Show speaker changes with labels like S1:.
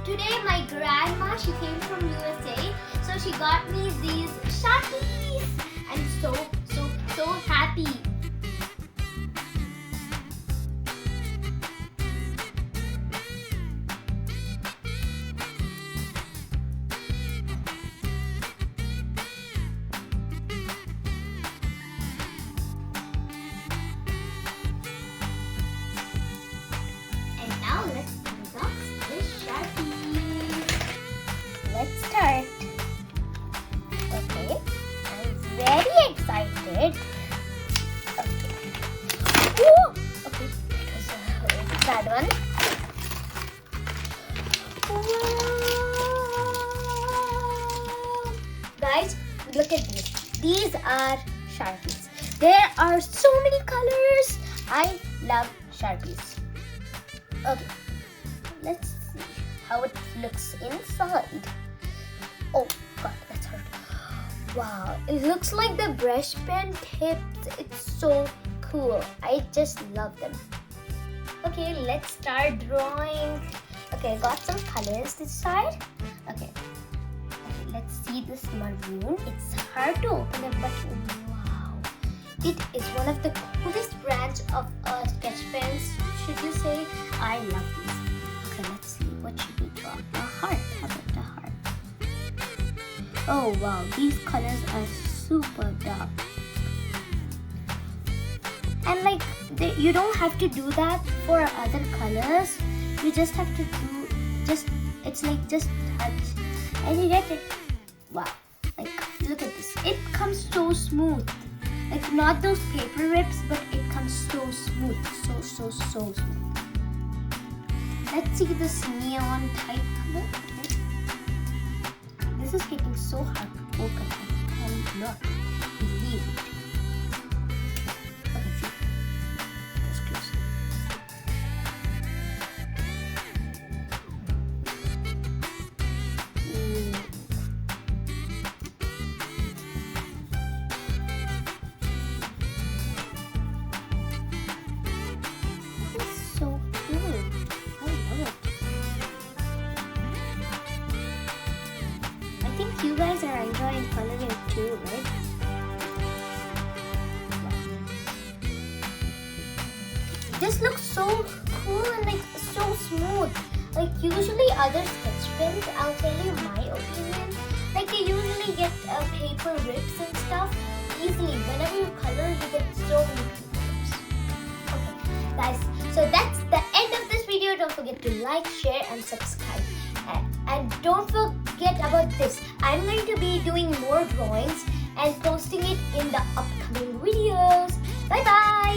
S1: today my grandma, she came from USA, so she got me these Sharpies. I'm so happy. And now let's unbox this Sharpie. Let's start. Okay, I'm very excited. Okay. Whoa! Okay, that one. Wow. Guys, look at these. These are Sharpies. There are so many colors. I love Sharpies. Okay, let's see how it looks inside. Oh God, that's hurt. Wow, it looks like the brush pen tips. It's so cool. I just love them. Okay, let's start drawing. Okay, I got some colors this side. Okay, let's see this maroon. It's hard to open it, but wow. It is one of the coolest brands of sketch pens, should you say? I love these. Okay, let's see. What should we draw? A heart. How about a heart? Oh wow, these colors are super dark. And like, you don't have to do that for other colors. You just have to do, it's like just touch. And you get it. Wow. Like, look at this. It comes so smooth. Like, not those paper rips, but it comes so smooth. So smooth. Let's see this neon type color. Okay. This is getting so hard to open. I cannot believe it. Okay, see. Just close. So cool. I love it. I think you guys are enjoying coloring too, right? This looks so cool and like so smooth. Like usually other sketch pens, I'll tell you my opinion, like they usually get paper rips and stuff easily. Whenever you color, you get so many paper rips. Okay, guys. So that's the end of this video. Don't forget to like, share, and subscribe. And don't forget about this. I'm going to be doing more drawings and posting it in the upcoming videos. Bye bye.